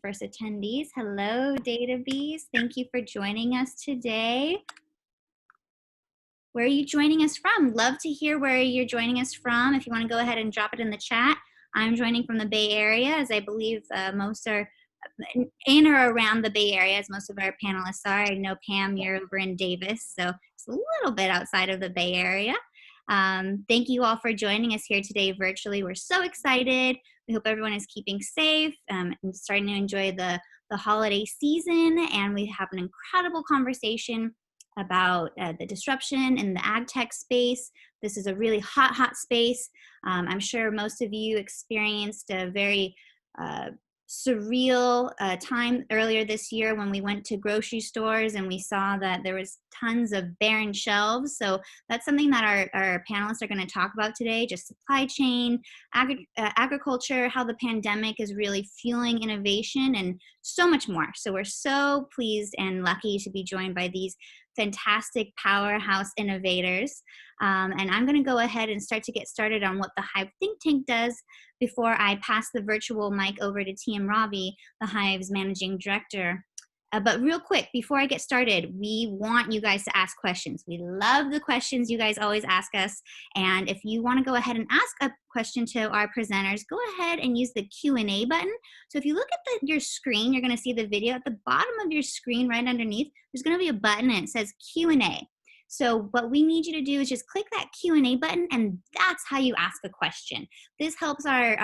first attendees. Hello, Database. Thank you for joining us today. Where are you joining us from? Love to hear where you're joining us from. If you want to go ahead and drop it in the chat. I'm joining from the Bay Area, as I believe most are in or around the Bay Area, as most of our panelists are. I know, Pam, you're over in Davis, so it's a little bit outside of the Bay Area. Thank you all for joining us here today virtually. We're so excited. We hope everyone is keeping safe and starting to enjoy the holiday season. And we have an incredible conversation about the disruption in the AgTech space. This is a really hot space. I'm sure most of you experienced a very surreal time earlier this year when we went to grocery stores and we saw that there was tons of barren shelves. So that's something that our panelists are going to talk about today, just supply chain, agriculture, how the pandemic is really fueling innovation, and so much more. So we're so pleased and lucky to be joined by these fantastic powerhouse innovators. And I'm going to go ahead and start to get started on what the Hive Think Tank does before I pass the virtual mic over to TM Ravi, the Hive's managing director. But real quick, before I get started, we want you guys to ask questions. We love the questions you guys always ask us. And if you want to go ahead and ask a question to our presenters, go ahead and use the Q&A button. So if you look at your screen, you're going to see the video. At the bottom of your screen, right underneath, there's going to be a button and it says Q&A. So what we need you to do is just click that Q&A button, and that's how you ask a question. This helps our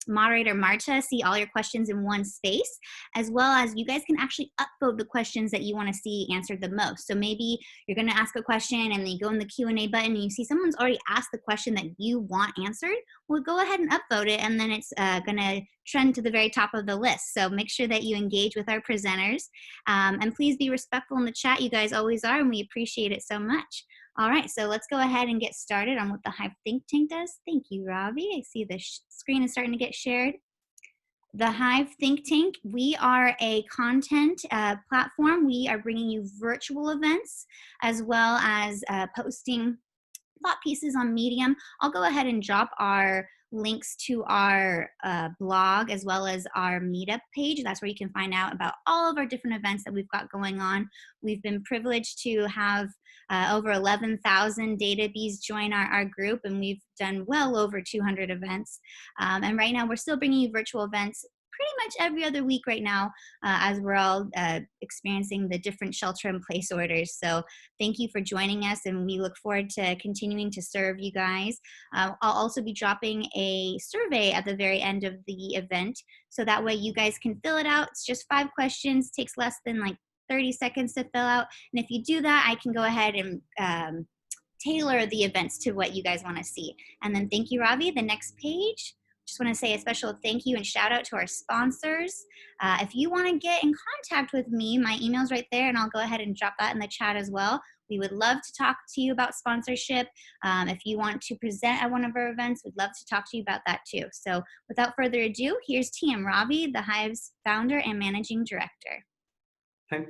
moderator, Marta, see all your questions in one space, as well as you guys can actually upvote the questions that you want to see answered the most. So maybe you're going to ask a question and then you go in the Q&A button and you see someone's already asked the question that you want answered. Well, go ahead and upvote it, and then it's going to trend to the very top of the list. So make sure that you engage with our presenters. And please be respectful in the chat. You guys always are, and we appreciate it so much. All right, so let's go ahead and get started on what the Hive Think Tank does. Thank you, Ravi. I see the screen is starting to get shared. The Hive Think Tank, we are a content platform. We are bringing you virtual events as well as posting thought pieces on Medium. I'll go ahead and drop our links to our blog as well as our meetup page. That's where you can find out about all of our different events that we've got going on. We've been privileged to have over 11,000 databees join our group, and we've done well over 200 events. And right now we're still bringing you virtual events pretty much every other week right now as we're all experiencing the different shelter-in-place orders. So thank you for joining us, and we look forward to continuing to serve you guys. I'll also be dropping a survey at the very end of the event, so that way you guys can fill it out. It's just 5 questions, takes less than like 30 seconds to fill out. And if you do that, I can go ahead and tailor the events to what you guys want to see. And then thank you, Ravi. The next page. Just want to say a special thank you and shout out to our sponsors. If you want to get in contact with me, my email's right there, and I'll go ahead and drop that in the chat as well. We would love to talk to you about sponsorship. If you want to present at one of our events, we'd love to talk to you about that too. So without further ado, here's TM Ravi, the Hive's founder and managing director.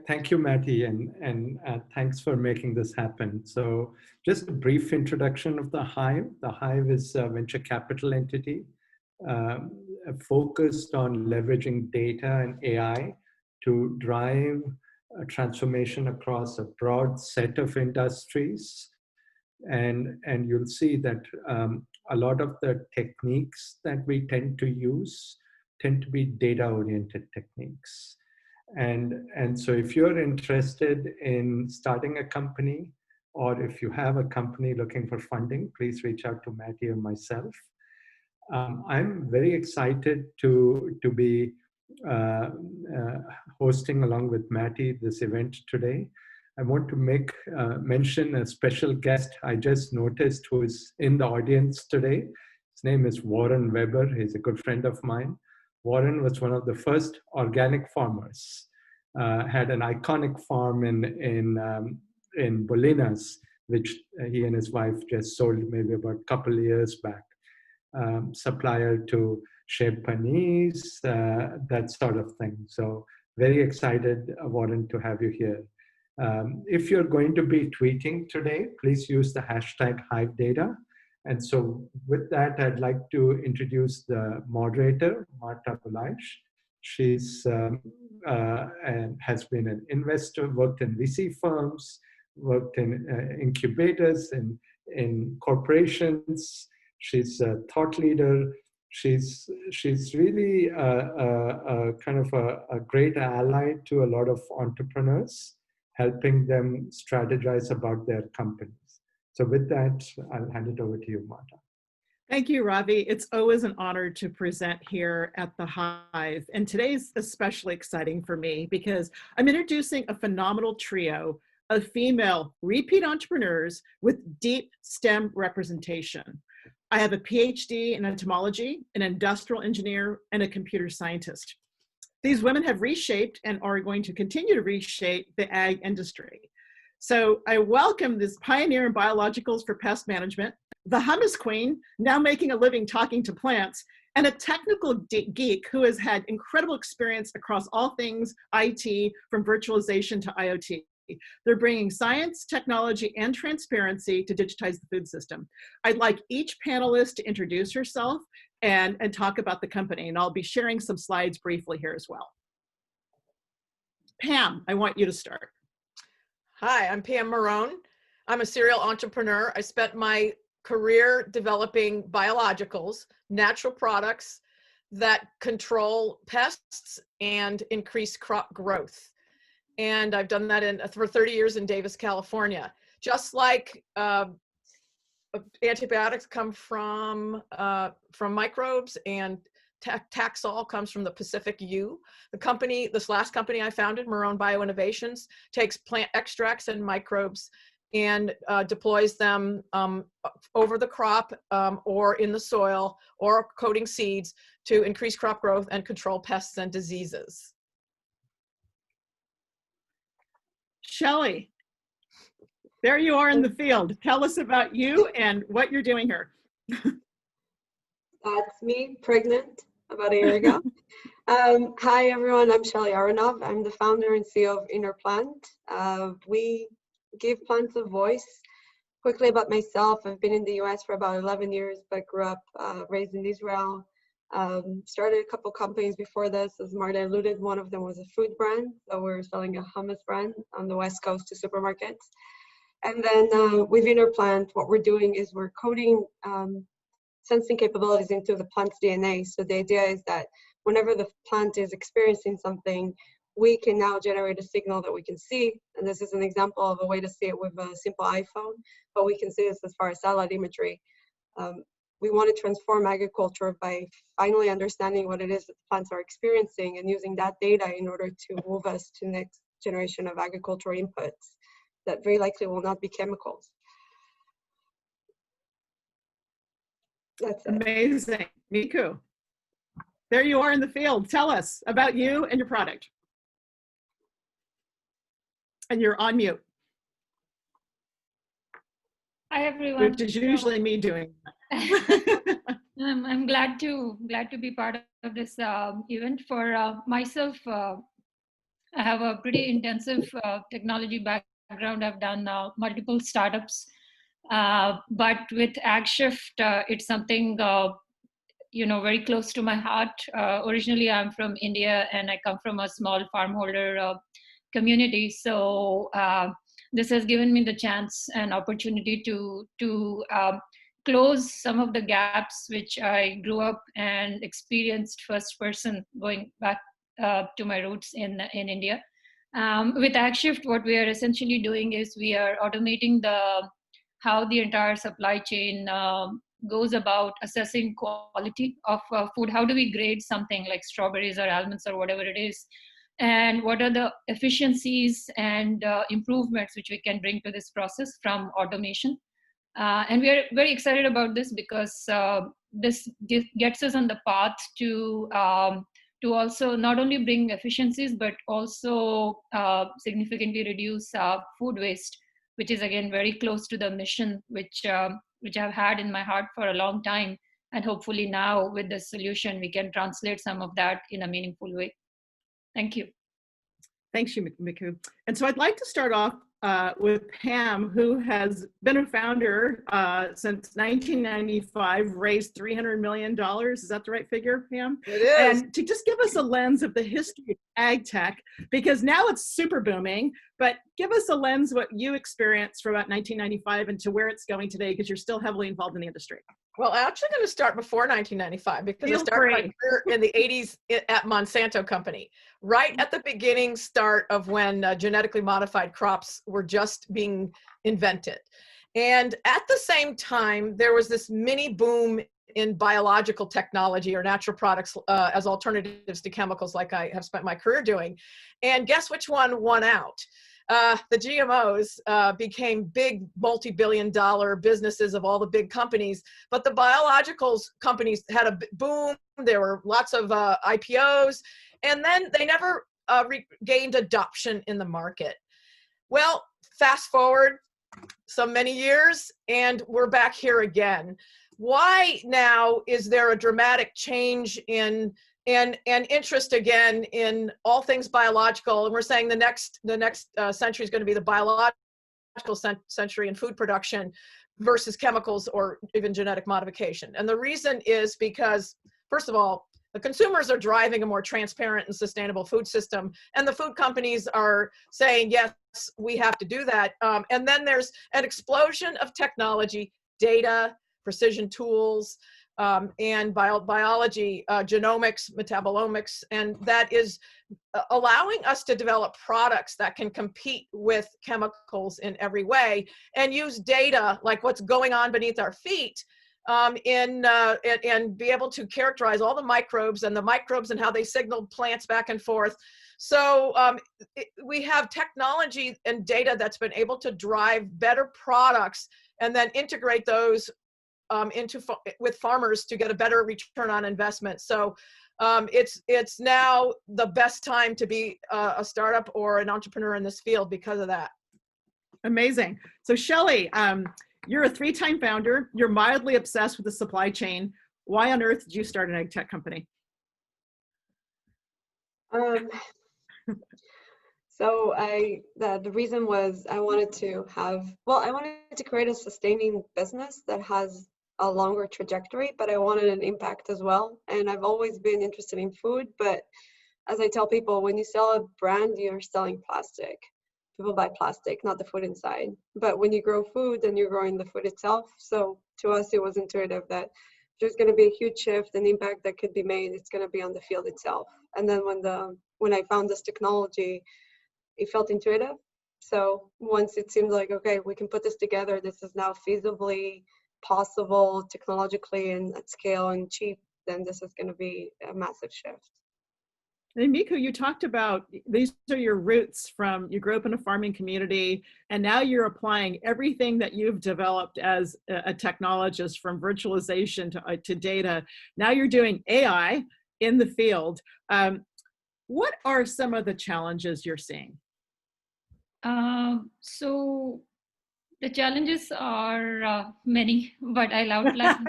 Thank you, Matty, and thanks for making this happen. So just a brief introduction of the Hive. The Hive is a venture capital entity focused on leveraging data and AI to drive a transformation across a broad set of industries. And you'll see that a lot of the techniques that we tend to use tend to be data-oriented techniques. And so if you're interested in starting a company, or if you have a company looking for funding, please reach out to Matty or myself. I'm very excited to be hosting along with Matty this event today. I want to mention a special guest I just noticed who is in the audience today. His name is Warren Weber. He's a good friend of mine. Warren was one of the first organic farmers, had an iconic farm in Bolinas, which he and his wife just sold maybe about a couple of years back. Supplier to Chez Panisse, that sort of thing. So very excited, Warren, to have you here. If you're going to be tweeting today, please use the hashtag HiveData. And so with that, I'd like to introduce the moderator, Marta Bulaish. And has been an investor, worked in VC firms, worked in incubators, in corporations. She's a thought leader. She's really a kind of a great ally to a lot of entrepreneurs, helping them strategize about their companies. So with that, I'll hand it over to you, Marta. Thank you, Ravi. It's always an honor to present here at the Hive. And today's especially exciting for me because I'm introducing a phenomenal trio of female repeat entrepreneurs with deep STEM representation. I have a PhD in entomology, an industrial engineer, and a computer scientist. These women have reshaped and are going to continue to reshape the ag industry. So I welcome this pioneer in biologicals for pest management, the hummus queen, now making a living talking to plants, and a technical geek who has had incredible experience across all things IT, from virtualization to IoT. They're bringing science, technology, and transparency to digitize the food system. I'd like each panelist to introduce herself and talk about the company, and I'll be sharing some slides briefly here as well. Pam, I want you to start. Hi, I'm Pam Marone. I'm a serial entrepreneur. I spent my career developing biologicals, natural products that control pests and increase crop growth. And I've done that for 30 years in Davis, California. Just like antibiotics come from microbes, and Taxol comes from the Pacific U. This last company I founded, Marone Bioinnovations, takes plant extracts and microbes and deploys them over the crop or in the soil or coating seeds to increase crop growth and control pests and diseases. Shelley, there you are in the field. Tell us about you and what you're doing here. That's me, pregnant about a year ago. Hi everyone, I'm Shelley Aronov. I'm the founder and CEO of Inner Plant. We give plants a voice. Quickly about myself, I've been in the US for about 11 years, but grew up raised in Israel. Started a couple companies before this. As Marta alluded, one of them was a food brand. So we're selling a hummus brand on the West Coast to supermarkets. And then with Inner Plant, what we're doing is we're coding sensing capabilities into the plant's DNA. So the idea is that whenever the plant is experiencing something, we can now generate a signal that we can see. And this is an example of a way to see it with a simple iPhone, but we can see this as far as satellite imagery. We want to transform agriculture by finally understanding what it is that the plants are experiencing and using that data in order to move us to the next generation of agricultural inputs that very likely will not be chemicals. That's it. Amazing. Miku, there you are in the field. Tell us about you and your product. And you're on mute. Hi everyone. Which is usually me doing that. I'm glad to be part of this event. For myself, I have a pretty intensive technology background. I've done multiple startups, but with AgShift, it's something very close to my heart. Originally, I'm from India, and I come from a small farm holder community. So this has given me the chance and opportunity to close some of the gaps which I grew up and experienced first person, going back to my roots in India. With AgShift, what we are essentially doing is we are automating how the entire supply chain goes about assessing quality of food. How do we grade something like strawberries or almonds or whatever it is? And what are the efficiencies and improvements which we can bring to this process from automation? And we are very excited about this because this gets us on the path to also not only bring efficiencies, but also significantly reduce food waste, which is again very close to the mission which I've had in my heart for a long time. And hopefully now with this solution, we can translate some of that in a meaningful way. Thank you. Thanks, Miku. And so I'd like to start off with Pam, who has been a founder since 1995, raised $300 million. Is that the right figure, Pam? It is. And to just give us a lens of the history of ag tech, because now it's super booming, but give us a lens what you experienced from about 1995 and to where it's going today, because you're still heavily involved in the industry. Well, I'm actually going to start before 1995 because Feel I started my free. career in the 80s at Monsanto Company, right at the beginning start of when genetically modified crops were just being invented. And at the same time, there was this mini boom in biological technology or natural products as alternatives to chemicals, like I have spent my career doing. And guess which one won out? The GMOs became big multi-billion-dollar businesses of all the big companies, but the biologicals companies had a boom. There were lots of IPOs, and then they never regained adoption in the market. Well, fast forward so many years, and we're back here again. Why now is there a dramatic change in and interest again in all things biological? And we're saying the next century is going to be the biological century in food production versus chemicals or even genetic modification. And the reason is because, first of all, the consumers are driving a more transparent and sustainable food system, and the food companies are saying, yes, we have to do that. And then there's an explosion of technology, data, precision tools, and biology, genomics, metabolomics, and that is allowing us to develop products that can compete with chemicals in every way and use data like what's going on beneath our feet and be able to characterize all the microbes and how they signal plants back and forth. So we have technology and data that's been able to drive better products and then integrate those with farmers to get a better return on investment. So it's now the best time to be a startup or an entrepreneur in this field because of that. Amazing. So Shelley, you're a 3-time founder. You're mildly obsessed with the supply chain. Why on earth did you start an ag tech company? So the reason was I wanted to create a sustaining business that has a longer trajectory, but I wanted an impact as well. And I've always been interested in food, but as I tell people, when you sell a brand, you're selling plastic. People buy plastic, not the food inside. But when you grow food, then you're growing the food itself. So to us, it was intuitive that there's going to be a huge shift and impact that could be made. It's going to be on the field itself. And then when I found this technology, it felt intuitive. So once it seemed like, okay, we can put this together, this is now feasibly possible technologically and at scale and cheap, then this is going to be a massive shift. And Miku, you talked about these are your roots from, you grew up in a farming community, and now you're applying everything that you've developed as a technologist, from virtualization to data. Now you're doing AI in the field. What are some of the challenges you're seeing? So the challenges are many, but I'll outline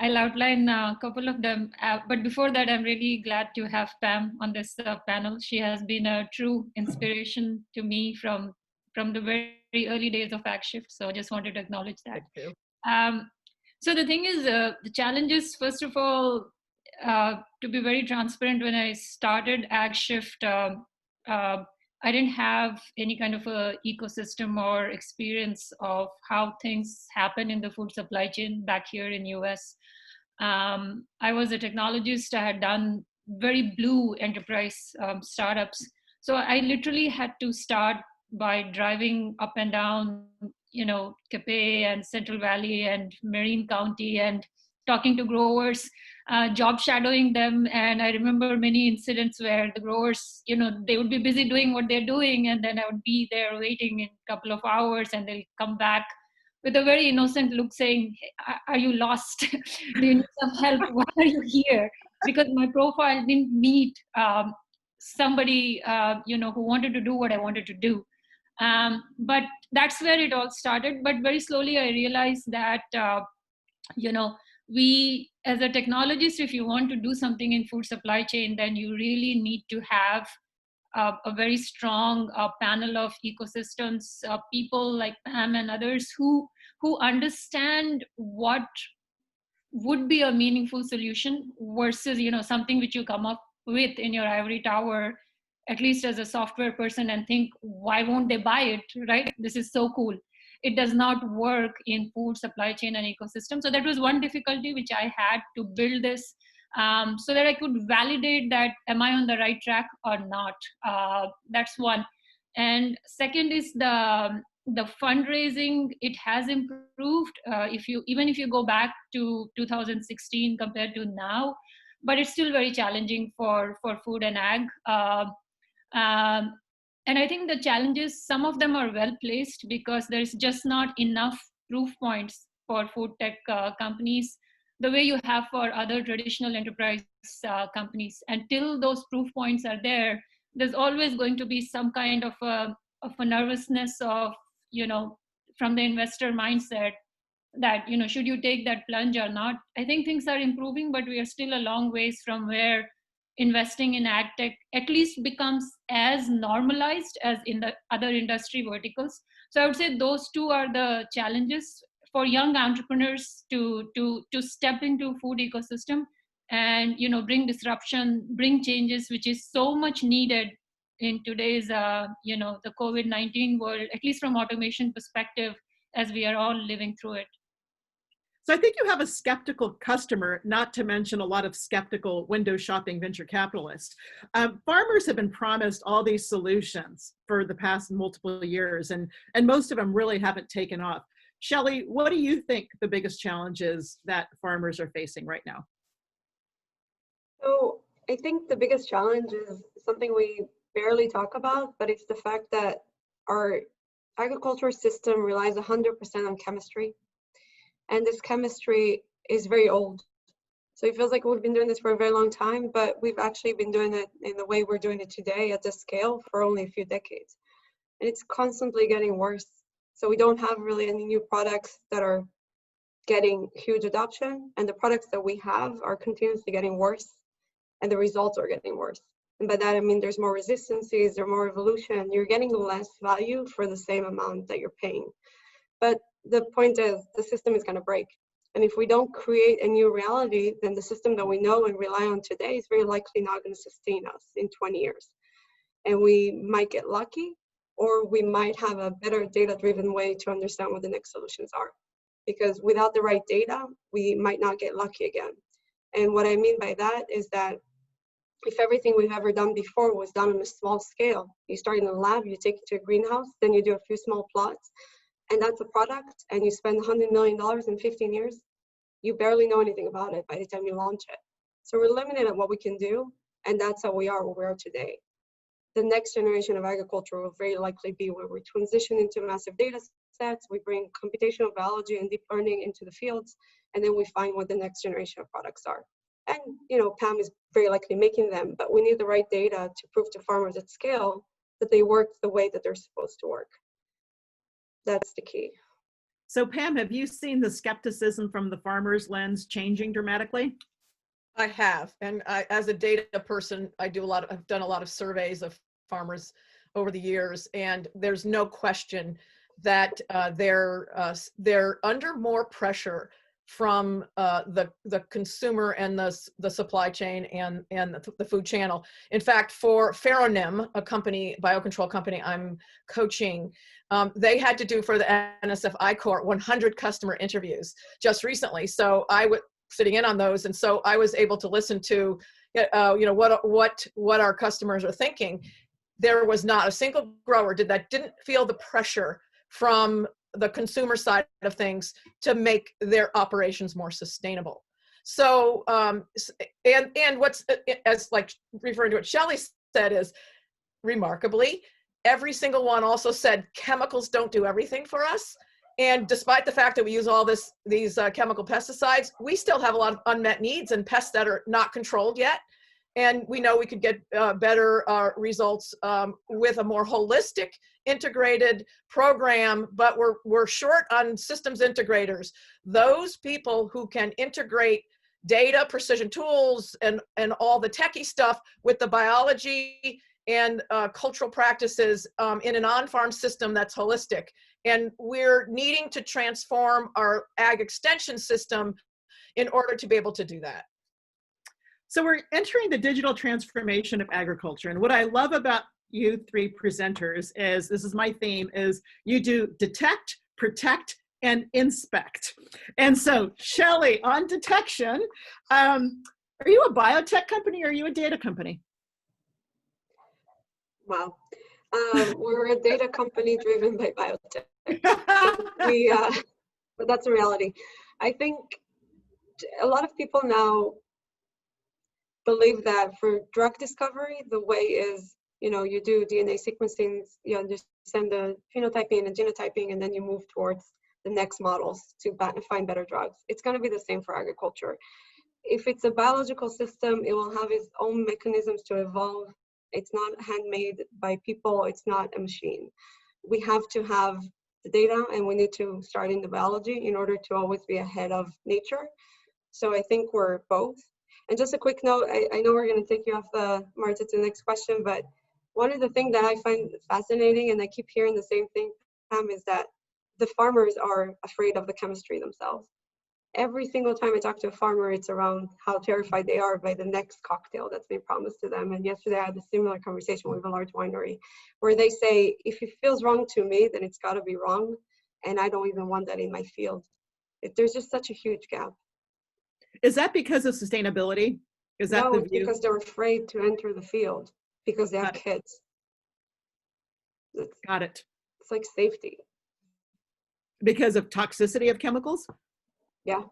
I'll outline a couple of them. But before that, I'm really glad to have Pam on this panel. She has been a true inspiration to me from the very early days of AgShift. So I just wanted to acknowledge that. Thank you. So the thing is, the challenges, first of all, to be very transparent, when I started AgShift, I didn't have any kind of a ecosystem or experience of how things happen in the food supply chain back here in US. I was a technologist. I had done very blue enterprise startups. So I literally had to start by driving up and down, Capay and Central Valley and Marin County and talking to growers, job shadowing them. And I remember many incidents where the growers, they would be busy doing what they're doing. And then I would be there waiting in a couple of hours, and they'll come back with a very innocent look saying, are you lost? Do you need some help? Why are you here? Because my profile didn't meet somebody, who wanted to do what I wanted to do. But that's where it all started. But very slowly I realized that, we, as a technologist, if you want to do something in food supply chain, then you really need to have a very strong panel of ecosystems, people like Pam and others who understand what would be a meaningful solution versus something which you come up with in your ivory tower, at least as a software person, and think, why won't they buy it, right? This is so cool. It does not work in food supply chain and ecosystem. So that was one difficulty which I had to build this, so that I could validate that am I on the right track or not. That's one. And second is the fundraising. It has improved, even if you go back to 2016 compared to now, but it's still very challenging for food and ag. And I think the challenges, some of them are well placed because there's just not enough proof points for food tech companies the way you have for other traditional enterprise companies. Until those proof points are there, there's always going to be some kind of a nervousness of, from the investor mindset that, should you take that plunge or not? I think things are improving, but we are still a long ways from where investing in ag tech at least becomes as normalized as in the other industry verticals. So I would say those two are the challenges for young entrepreneurs to step into food ecosystem and bring disruption, bring changes, which is so much needed in today's the COVID-19 world, at least from automation perspective, as we are all living through it. So I think you have a skeptical customer, not to mention a lot of skeptical window shopping venture capitalists. Farmers have been promised all these solutions for the past multiple years, and most of them really haven't taken off. Shelley, what do you think the biggest challenge is that farmers are facing right now? So I think the biggest challenge is something we barely talk about, but it's the fact that our agriculture system relies 100% on chemistry. And this chemistry is very old. So it feels like we've been doing this for a very long time, but we've actually been doing it in the way we're doing it today at this scale for only a few decades. And it's constantly getting worse. So we don't have really any new products that are getting huge adoption. And the products that we have are continuously getting worse. And the results are getting worse. And by that, I mean, there's more resistances, there's more evolution. You're getting less value for the same amount that you're paying. But the point is, the system is going to break. And if we don't create a new reality, then the system that we know and rely on today is very likely not going to sustain us in 20 years. And we might get lucky, or we might have a better data-driven way to understand what the next solutions are. Because without the right data, we might not get lucky again. And what I mean by that is that if everything we've ever done before was done on a small scale, you start in a lab, you take it to a greenhouse, then you do a few small plots, and that's a product, and you spend $100 million in 15 years, you barely know anything about it by the time you launch it. So we're limited at what we can do, and that's how we are where we are today. The next generation of agriculture will very likely be where we transition into massive data sets, we bring computational biology and deep learning into the fields, and then we find what the next generation of products are. And Pam is very likely making them, but we need the right data to prove to farmers at scale that they work the way that they're supposed to work. That's the key. So Pam, have you seen the skepticism from the farmer's lens changing dramatically? I have, and as a data person, I've done a lot of surveys of farmers over the years, and there's no question that they're under more pressure from the consumer and the supply chain and the food channel. In fact, for Pheronym, a company, biocontrol company I'm coaching, they had to do for the NSF I-Corps 100 customer interviews just recently. So I was sitting in on those, and so I was able to listen to, what our customers are thinking. There was not a single grower didn't feel the pressure from the consumer side of things to make their operations more sustainable. So, and what's, as like referring to what Shelley said, is remarkably, every single one also said chemicals don't do everything for us. And despite the fact that we use all these chemical pesticides, we still have a lot of unmet needs and pests that are not controlled yet. And we know we could get better results with a more holistic, integrated program, but we're short on systems integrators. Those people who can integrate data, precision tools, and all the techie stuff with the biology and cultural practices in an on-farm system that's holistic. And we're needing to transform our ag extension system in order to be able to do that. So we're entering the digital transformation of agriculture. And what I love about you three presenters is, this is my theme, is you do detect, protect, and inspect. And so, Shelley, on detection, are you a biotech company or are you a data company? Wow. We're a data company driven by biotech. But that's a reality. I think a lot of people now believe that for drug discovery, the way is, you do DNA sequencing, you understand the phenotyping and genotyping, and then you move towards the next models to find better drugs. It's going to be the same for agriculture. If it's a biological system, it will have its own mechanisms to evolve. It's not handmade by people. It's not a machine. We have to have the data, and we need to start in the biology in order to always be ahead of nature. So I think we're both. And just a quick note, I know we're going to take you off Marta, to the next question, but one of the things that I find fascinating, and I keep hearing the same thing, Pam, is that the farmers are afraid of the chemistry themselves. Every single time I talk to a farmer, it's around how terrified they are by the next cocktail that's been promised to them. And yesterday I had a similar conversation with a large winery where they say, if it feels wrong to me, then it's got to be wrong. And I don't even want that in my field. There's just such a huge gap. Is that because of sustainability? Is that no, the it's view? because they're afraid to enter the field because they have kids. Got it. It's like safety. Because of toxicity of chemicals? Yeah.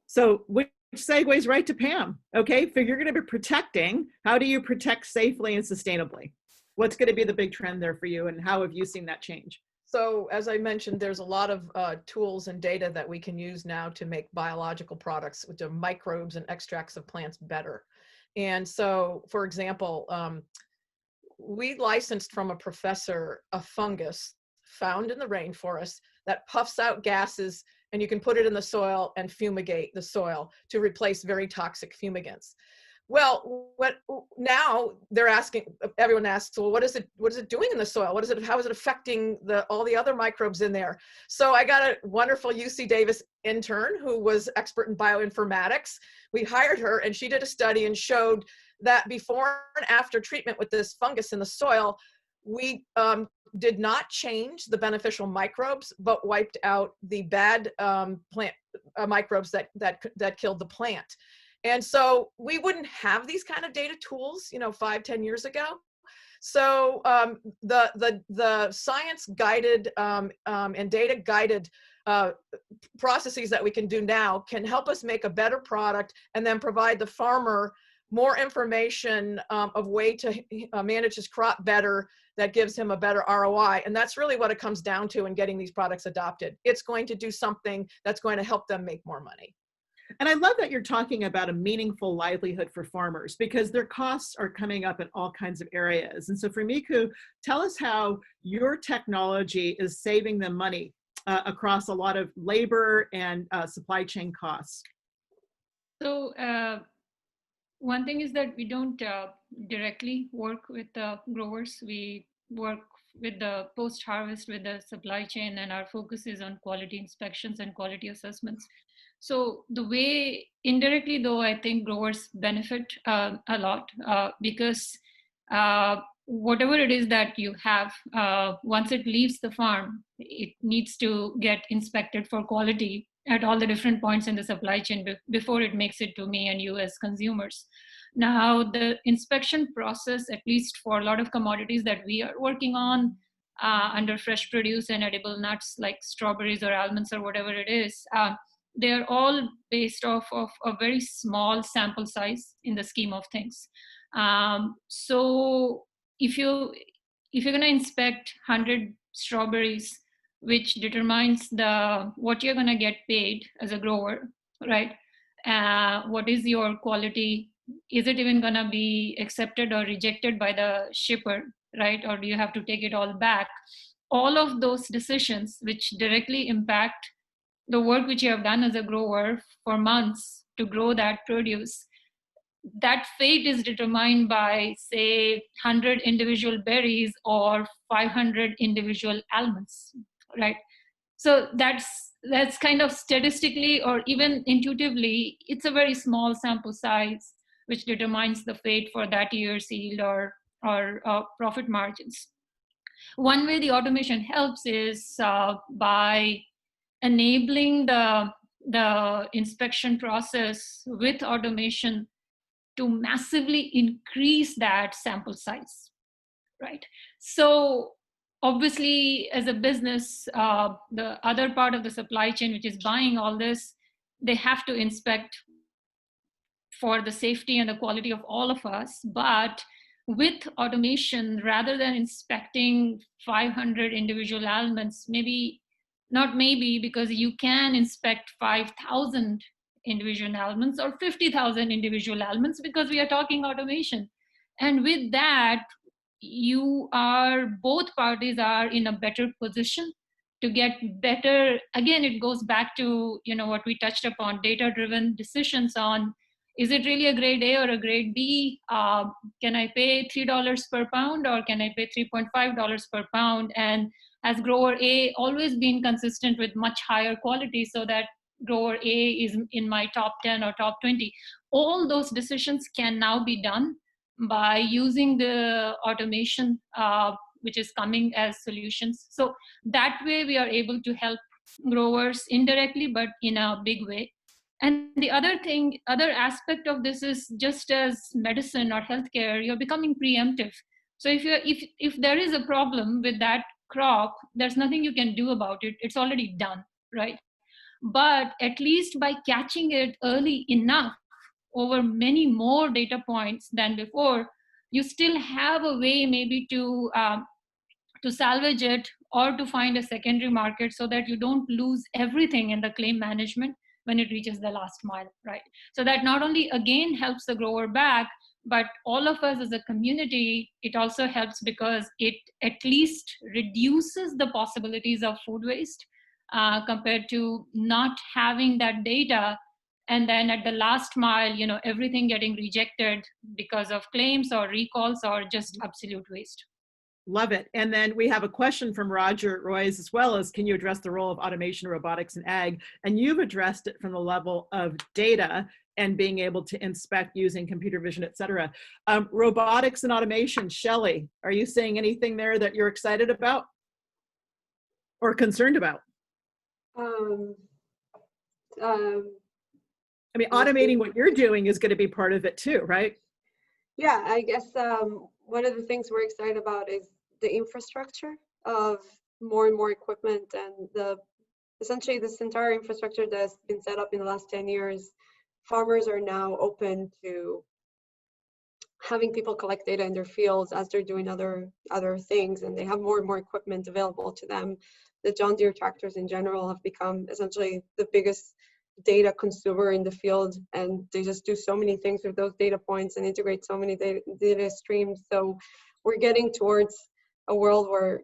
So which segues right to Pam. Okay, if you're going to be protecting, how do you protect safely and sustainably? What's going to be the big trend there for you, and how have you seen that change? So as I mentioned, there's a lot of tools and data that we can use now to make biological products, which are microbes and extracts of plants, better. And so, for example, we licensed from a professor a fungus found in the rainforest that puffs out gases, and you can put it in the soil and fumigate the soil to replace very toxic fumigants. Well, now they're asking, everyone asks, well, what is it doing in the soil? How is it affecting all the other microbes in there? So I got a wonderful UC Davis intern who was expert in bioinformatics. We hired her, and she did a study and showed that before and after treatment with this fungus in the soil, we did not change the beneficial microbes, but wiped out the bad plant microbes that killed the plant. And so we wouldn't have these kind of data tools, 5-10 years ago. So the science guided and data guided processes that we can do now can help us make a better product, and then provide the farmer more information of way to manage his crop better, that gives him a better ROI. And that's really what it comes down to in getting these products adopted. It's going to do something that's going to help them make more money. And I love that you're talking about a meaningful livelihood for farmers, because their costs are coming up in all kinds of areas. And so for Miku, tell us how your technology is saving them money across a lot of labor and supply chain costs. So one thing is that we don't directly work with the growers. We work with the post-harvest, with the supply chain, and our focus is on quality inspections and quality assessments. So the way, indirectly though, I think growers benefit a lot because whatever it is that you have, once it leaves the farm, it needs to get inspected for quality at all the different points in the supply chain before it makes it to me and you as consumers. Now, the inspection process, at least for a lot of commodities that we are working on under fresh produce and edible nuts like strawberries or almonds or whatever it is, they're all based off of a very small sample size in the scheme of things. So if you're going to inspect 100 strawberries, which determines what you're going to get paid as a grower, right? What is your quality? Is it even going to be accepted or rejected by the shipper, right? Or do you have to take it all back? All of those decisions, which directly impact the work which you have done as a grower for months to grow that produce, that fate is determined by, say, 100 individual berries or 500 individual almonds, right? So that's kind of statistically or even intuitively, it's a very small sample size which determines the fate for that year's yield or profit margins. One way the automation helps is by enabling the inspection process with automation to massively increase that sample size, right? So obviously, as a business, the other part of the supply chain, which is buying all this, they have to inspect for the safety and the quality of all of us. But with automation, rather than inspecting 500 individual elements, because you can inspect 5,000 individual elements or 50,000 individual elements, because we are talking automation. And with that, both parties are in a better position to get better. Again, it goes back to what we touched upon, data driven decisions on, is it really a grade A or a grade B? Can I pay $3 per pound, or can I pay $3.5 per pound? And has grower A always been consistent with much higher quality, so that grower A is in my top 10 or top 20? All those decisions can now be done by using the automation, which is coming as solutions. So that way we are able to help growers indirectly, but in a big way. And the other aspect of this is, just as medicine or healthcare, you're becoming preemptive. So if there is a problem with that crop, there's nothing you can do about it. It's already done, right? But at least by catching it early enough, over many more data points than before, you still have a way maybe to salvage it or to find a secondary market, so that you don't lose everything in the claim management when it reaches the last mile, right? So that not only again helps the grower back, but all of us as a community, it also helps because it at least reduces the possibilities of food waste compared to not having that data. And then at the last mile, everything getting rejected because of claims or recalls or just absolute waste. Love it. And then we have a question from Roger Royce as well, as, can you address the role of automation, robotics, and ag? And you've addressed it from the level of data and being able to inspect using computer vision, et cetera. Robotics and automation, Shelley, are you seeing anything there that you're excited about or concerned about? I mean, automating what you're doing is going to be part of it too, right? Yeah, I guess one of the things we're excited about is the infrastructure of more and more equipment, and essentially this entire infrastructure that's been set up in the last 10 years. Farmers are now open to having people collect data in their fields as they're doing other things, and they have more and more equipment available to them. The John Deere tractors in general have become essentially the biggest data consumer in the field, and they just do so many things with those data points and integrate so many data streams. So we're getting towards a world where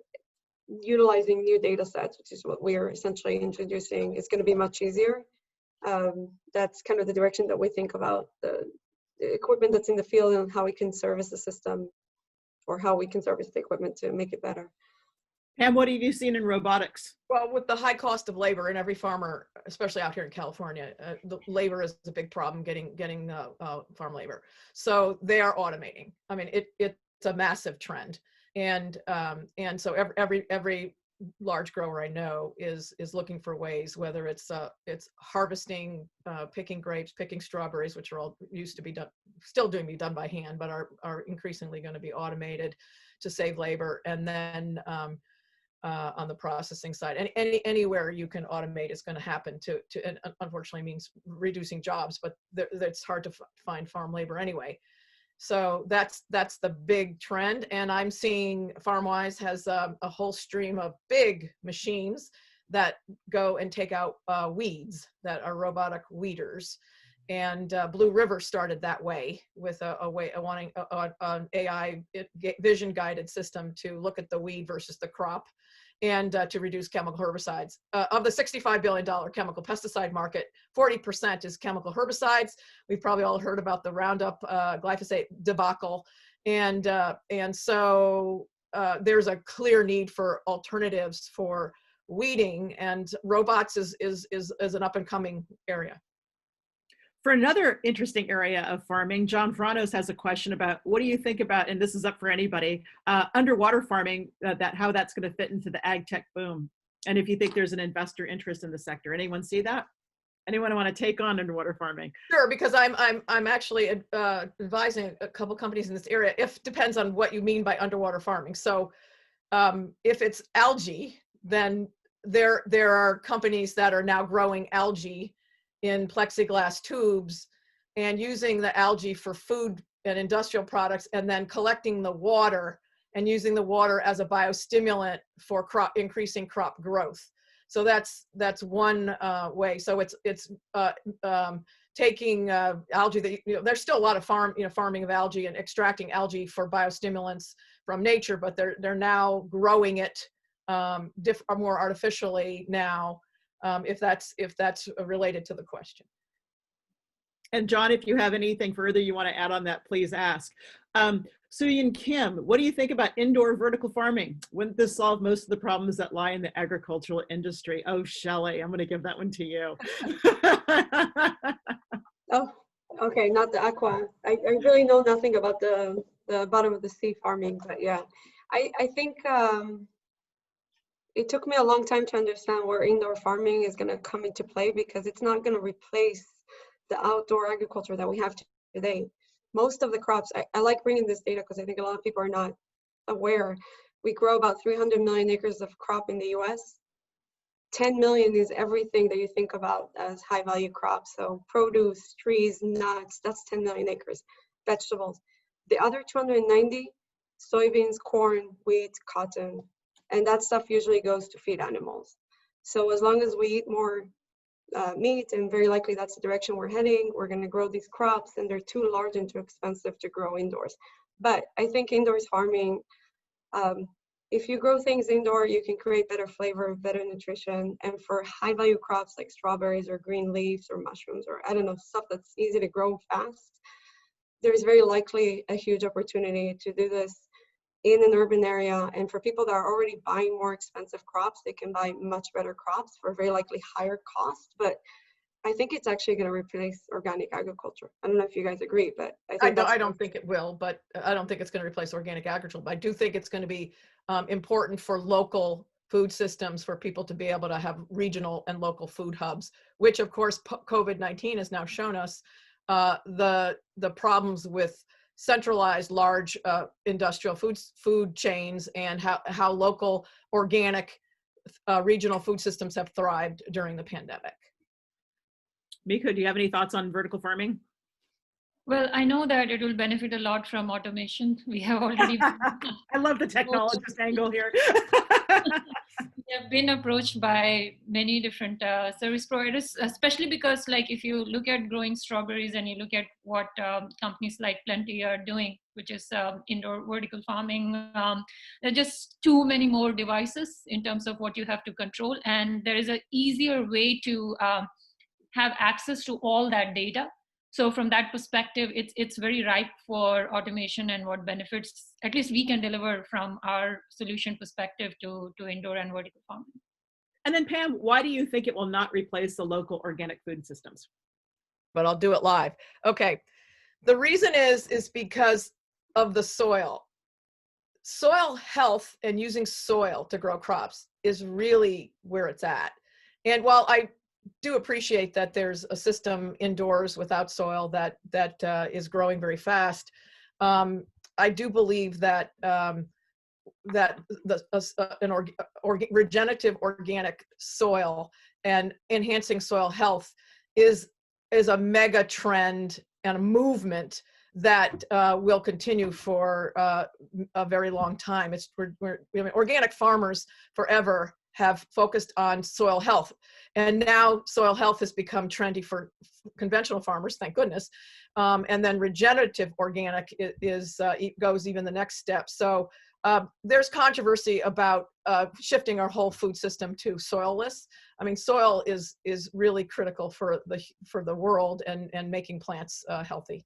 utilizing new data sets, which is what we are essentially introducing, is going to be much easier. That's kind of the direction that we think about the equipment that's in the field and how we can service the system, or how we can service the equipment to make it better. And what have you seen in robotics? Well, with the high cost of labor, and every farmer, especially out here in California, the labor is a big problem, getting farm labor. So they are automating. I mean, it's a massive trend, and so every large grower I know is looking for ways, whether it's harvesting, picking grapes, picking strawberries, which are all used to be done, still doing be done by hand, but are increasingly going to be automated to save labor, and then on the processing side, and anywhere you can automate is going to happen and unfortunately means reducing jobs, but it's hard to find farm labor anyway. So that's the big trend. And I'm seeing FarmWise has a whole stream of big machines that go and take out weeds, that are robotic weeders. And Blue River started that way with wanting an AI vision guided system to look at the weed versus the crop, and to reduce chemical herbicides. Of the $65 billion chemical pesticide market, 40% is chemical herbicides. We've probably all heard about the Roundup glyphosate debacle. And so there's a clear need for alternatives for weeding, and robots is an up and coming area. For another interesting area of farming, John Vranos has a question about what do you think about, and this is up for anybody, underwater farming, how that's going to fit into the AgTech boom, and if you think there's an investor interest in the sector. Anyone see that? Anyone want to take on underwater farming? Sure, because I'm actually advising a couple companies in this area. Depends on what you mean by underwater farming. So if it's algae, then there are companies that are now growing algae in plexiglass tubes and using the algae for food and industrial products, and then collecting the water and using the water as a biostimulant for increasing crop growth. So that's one way. So it's taking algae that, there's still a lot of farming of algae and extracting algae for biostimulants from nature, but they're now growing it more artificially now. If that's related to the question. And John, if you have anything further you want to add on that, please ask. Suyin Kim, what do you think about indoor vertical farming? Wouldn't this solve most of the problems that lie in the agricultural industry? Oh, Shelley, I'm going to give that one to you. Oh, okay, not the aqua. I really know nothing about the bottom of the sea farming, but yeah, I think it took me a long time to understand where indoor farming is going to come into play, because it's not going to replace the outdoor agriculture that we have today. Most of the crops, I like bringing this data because I think a lot of people are not aware. We grow about 300 million acres of crop in the US. 10 million is everything that you think about as high value crops. So produce, trees, nuts, that's 10 million acres. Vegetables. The other 290, soybeans, corn, wheat, cotton. And that stuff usually goes to feed animals. So as long as we eat more meat, and very likely that's the direction we're heading, we're going to grow these crops, and they're too large and too expensive to grow indoors. But I think indoors farming, if you grow things indoor, you can create better flavor, better nutrition. And for high value crops like strawberries or green leaves or mushrooms, or I don't know, stuff that's easy to grow fast, there's very likely a huge opportunity to do this in an urban area. And for people that are already buying more expensive crops, they can buy much better crops for very likely higher cost. But I think it's actually going to replace organic agriculture. I don't know if you guys agree, but I don't think it will, but I don't think it's going to replace organic agriculture. But I do think it's going to be important for local food systems, for people to be able to have regional and local food hubs, which of course COVID-19 has now shown us the problems with centralized large industrial food chains, and how local organic regional food systems have thrived during the pandemic. Mika, do you have any thoughts on vertical farming? Well, I know that it will benefit a lot from automation. We have already I love the technologist angle here. We have been approached by many different service providers, especially because, like, if you look at growing strawberries and you look at what companies like Plenty are doing, which is indoor vertical farming, there are just too many more devices in terms of what you have to control. And there is an easier way to have access to all that data. So from that perspective, it's very ripe for automation, and what benefits at least we can deliver from our solution perspective to indoor and vertical farming. And then Pam, why do you think it will not replace the local organic food systems? But I'll do it live. Okay. The reason is because of the soil. Soil health and using soil to grow crops is really where it's at. And while I do appreciate that there's a system indoors without soil that is growing very fast, I do believe that regenerative organic soil and enhancing soil health is a mega trend and a movement that will continue for a very long time. Organic farmers forever have focused on soil health, and now soil health has become trendy for conventional farmers, thank goodness. And then regenerative organic goes even the next step. So there's controversy about shifting our whole food system to soilless. I mean, soil is really critical for the world and making plants healthy.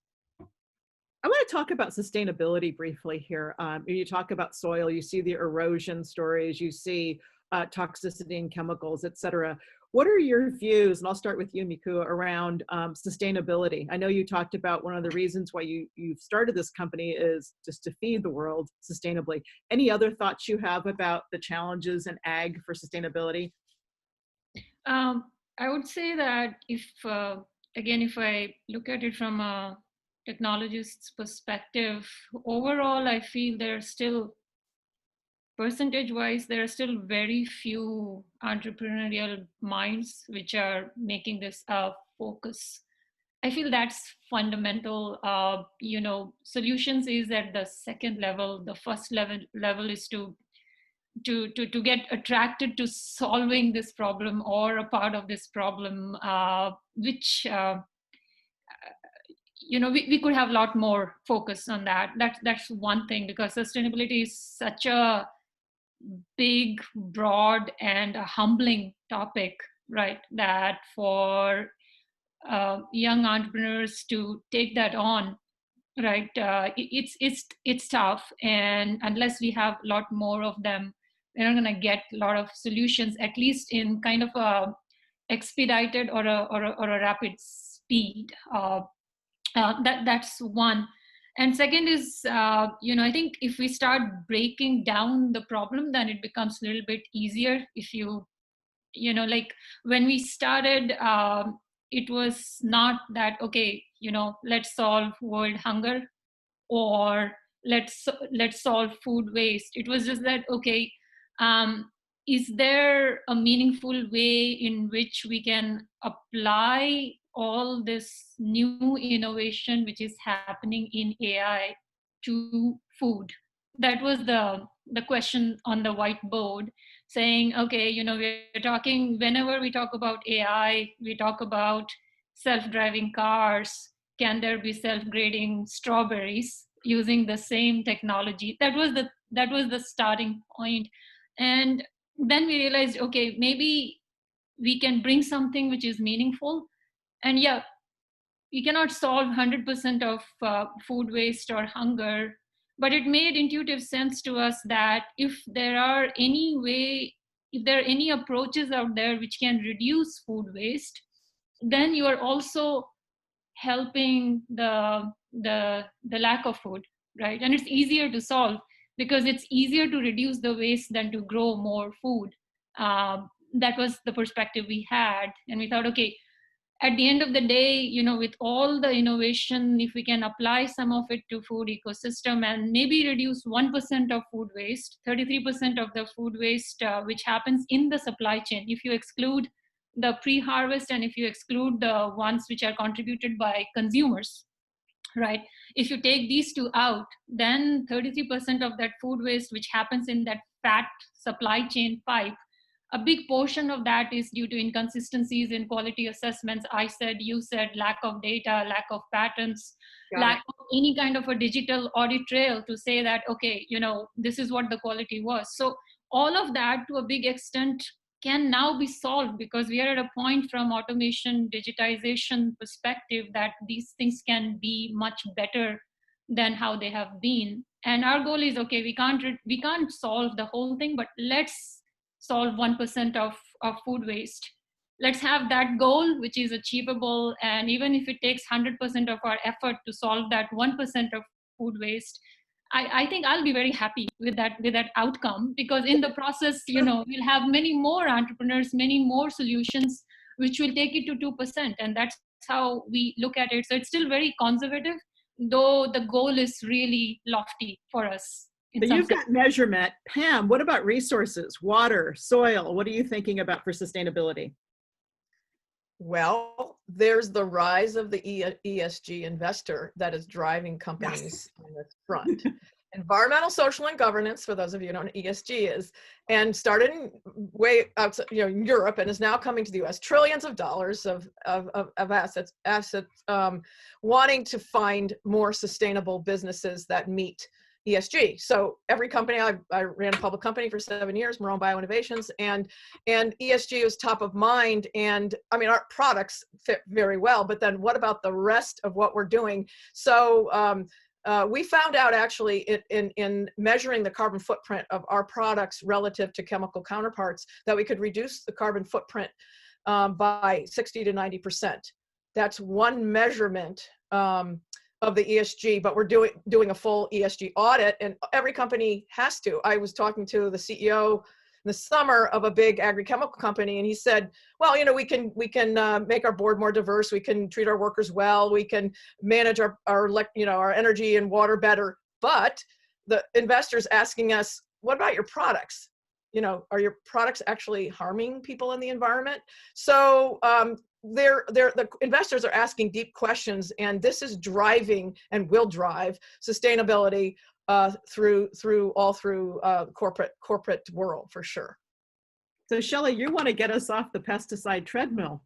I want to talk about sustainability briefly here. You talk about soil, you see the erosion stories, you see toxicity and chemicals, et cetera. What are your views, and I'll start with you, Miku, around sustainability? I know you talked about one of the reasons why you've started this company is just to feed the world sustainably. Any other thoughts you have about the challenges in ag for sustainability? I would say that again, if I look at it from a technologist's perspective, overall, I feel there are still, percentage-wise, there are still very few entrepreneurial minds which are making this a focus. I feel that's fundamental. Solutions is at the second level. The first level is to get attracted to solving this problem or a part of this problem, which we could have a lot more focus on that. That's one thing, because sustainability is such a big, broad, and a humbling topic, right? That for young entrepreneurs to take that on, right? It's tough, and unless we have a lot more of them, we're not going to get a lot of solutions, at least in kind of a expedited or a rapid speed. That's one. And second is, I think if we start breaking down the problem, then it becomes a little bit easier. If like when we started, it was not that, okay, let's solve world hunger, or let's solve food waste. It was just that, okay, is there a meaningful way in which we can apply all this new innovation which is happening in AI to food? That was the question on the whiteboard, saying, okay, we're talking, whenever we talk about AI, we talk about self-driving cars. Can there be self-grading strawberries using the same technology? That was the starting point. And then we realized, okay, maybe we can bring something which is meaningful. And yeah, we cannot solve 100% of food waste or hunger, but it made intuitive sense to us that if there are any approaches out there which can reduce food waste, then you are also helping the lack of food, right? And it's easier to solve because it's easier to reduce the waste than to grow more food. That was the perspective we had, and we thought, okay, at the end of the day, with all the innovation, if we can apply some of it to food ecosystem and maybe reduce 1% of food waste, 33% of the food waste which happens in the supply chain, if you exclude the pre-harvest and if you exclude the ones which are contributed by consumers, right? If you take these two out, then 33% of that food waste which happens in that fat supply chain pipe, a big portion of that is due to inconsistencies in quality assessments. I said, you said, lack of data, lack of patents, lack of any kind of a digital audit trail to say that, okay, this is what the quality was. So all of that to a big extent can now be solved because we are at a point from automation, digitization perspective that these things can be much better than how they have been. And our goal is, okay, we can't solve the whole thing, but let's solve 1% of food waste. Let's have that goal, which is achievable. And even if it takes 100% of our effort to solve that 1% of food waste, I think I'll be very happy with that outcome, because in the process, we'll have many more entrepreneurs, many more solutions, which will take it to 2%. And that's how we look at it. So it's still very conservative, though the goal is really lofty for us. So you've got measurement. Pam, what about resources, water, soil? What are you thinking about for sustainability? Well, there's the rise of the ESG investor that is driving companies on this front. Environmental, social, and governance, for those of you who know what ESG is, and started way outside, Europe, and is now coming to the US. Trillions of dollars of assets, wanting to find more sustainable businesses that meet ESG. So every company, I ran a public company for 7 years, Marone Bio Innovations, and ESG is top of mind. And I mean, our products fit very well, but then what about the rest of what we're doing? So we found out actually in measuring the carbon footprint of our products relative to chemical counterparts that we could reduce the carbon footprint by 60 to 90%. That's one measurement of the ESG, but we're doing a full ESG audit, and every company has to. I was talking to the CEO in the summer of a big agrochemical company, and he said, well, you know, we can make our board more diverse, we can treat our workers well, we can manage our energy and water better, but the investors asking us, what about your products? You know, are your products actually harming people in the environment? So the investors are asking deep questions, and this is driving and will drive sustainability through corporate world for sure. So Shelley, you want to get us off the pesticide treadmill.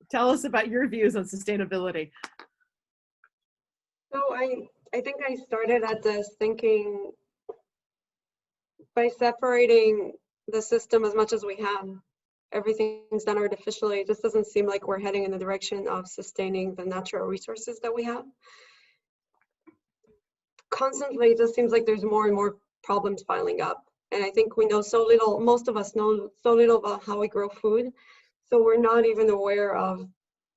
Tell us about your views on sustainability. So I think I started at this thinking by separating the system as much as we can. Everything's done artificially. It just doesn't seem like we're heading in the direction of sustaining the natural resources that we have. Constantly, it just seems like there's more and more problems piling up. And I think we know so little, most of us know so little about how we grow food. So we're not even aware of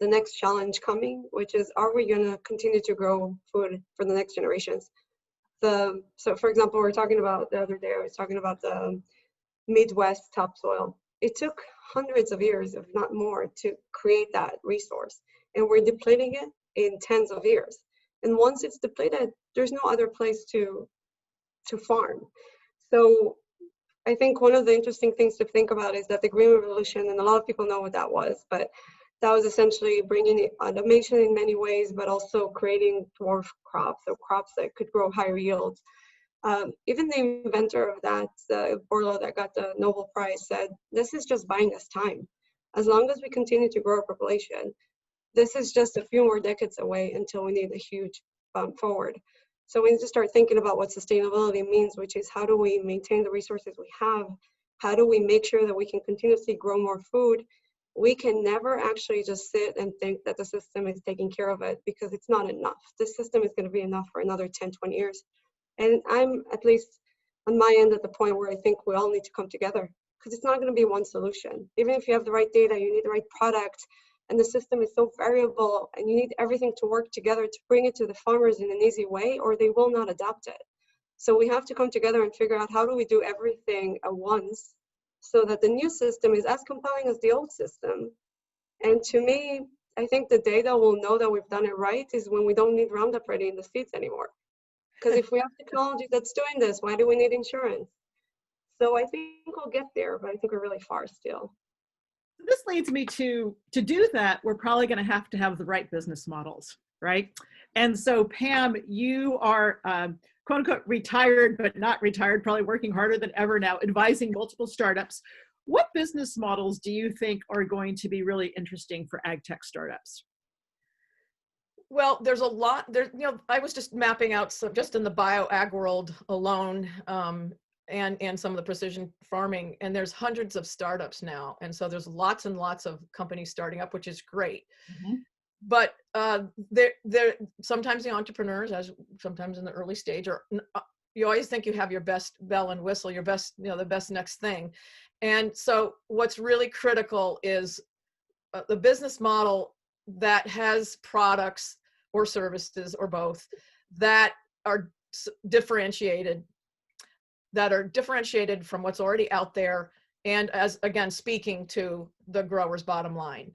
the next challenge coming, which is, are we gonna continue to grow food for the next generations? So for example, we were talking about the other day, I was talking about the Midwest topsoil. It took hundreds of years, if not more, to create that resource. And we're depleting it in tens of years. And once it's depleted, there's no other place to farm. So I think one of the interesting things to think about is that the Green Revolution, and a lot of people know what that was, but that was essentially bringing automation in many ways, but also creating dwarf crops, so crops that could grow higher yields. Even the inventor of that, Borlaug, that got the Nobel Prize, said, this is just buying us time. As long as we continue to grow our population, this is just a few more decades away until we need a huge bump forward. So we need to start thinking about what sustainability means, which is how do we maintain the resources we have? How do we make sure that we can continuously grow more food? We can never actually just sit and think that the system is taking care of it, because it's not enough. This system is going to be enough for another 10, 20 years. And I'm at least on my end at the point where I think we all need to come together, because it's not going to be one solution. Even if you have the right data, you need the right product, and the system is so variable, and you need everything to work together to bring it to the farmers in an easy way, or they will not adopt it. So we have to come together and figure out, how do we do everything at once so that the new system is as compelling as the old system. And to me, I think the data will know that we've done it right is when we don't need Roundup Ready in the seeds anymore. Because if we have technology that's doing this, why do we need insurance? So I think we'll get there, but I think we're really far still. This leads me to do that, we're probably going to have the right business models, right? And so Pam, you are quote unquote retired, but not retired, probably working harder than ever now, advising multiple startups. What business models do you think are going to be really interesting for AgTech startups? Well, there's a lot there. You know, I was just mapping out some just in the bio-ag world alone, and some of the precision farming, and there's hundreds of startups now, and so there's lots and lots of companies starting up, which is great. Mm-hmm. But they're sometimes the entrepreneurs, as sometimes in the early stage, or you always think you have your best bell and whistle, your best, the best next thing, and so what's really critical is the business model that has products or services or both that are differentiated from what's already out there. And as again, speaking to the growers' bottom line,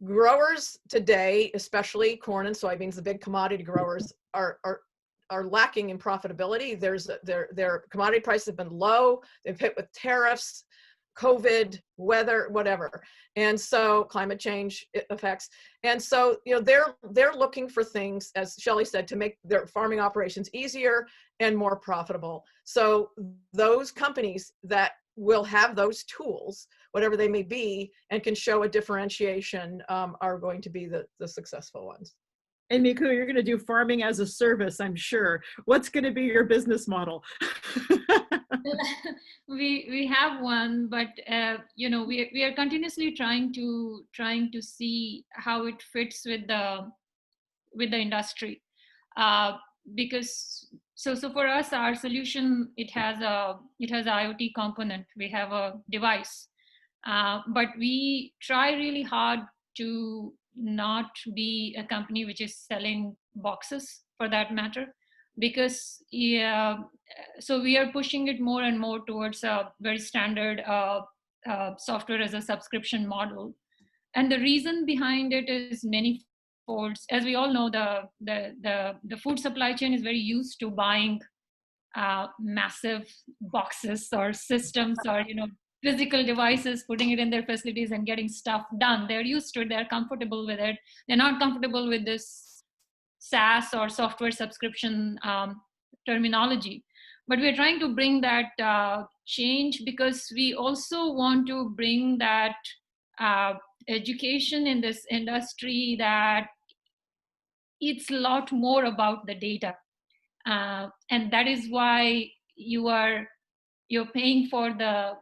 growers today, especially corn and soybeans, the big commodity growers are lacking in profitability. Their commodity prices have been low. They've hit with tariffs, COVID, weather, whatever, and so climate change effects. And so, they're looking for things, as Shelley said, to make their farming operations easier and more profitable. So those companies that will have those tools, whatever they may be, and can show a differentiation, are going to be the successful ones. And Miku, you're going to do farming as a service, I'm sure. What's going to be your business model? We have one, but we are continuously trying to see how it fits with the industry, because so for us, our solution, it has IoT component. We have a device, but we try really hard to not be a company which is selling boxes, for that matter, because so we are pushing it more and more towards a very standard software as a subscription model. And the reason behind it is many folds. As we all know, the food supply chain is very used to buying massive boxes or systems, or physical devices, putting it in their facilities and getting stuff done. They're used to it. They're comfortable with it. They're not comfortable with this SaaS or software subscription terminology. But we're trying to bring that change, because we also want to bring that education in this industry, that it's a lot more about the data. And that is why you're paying for the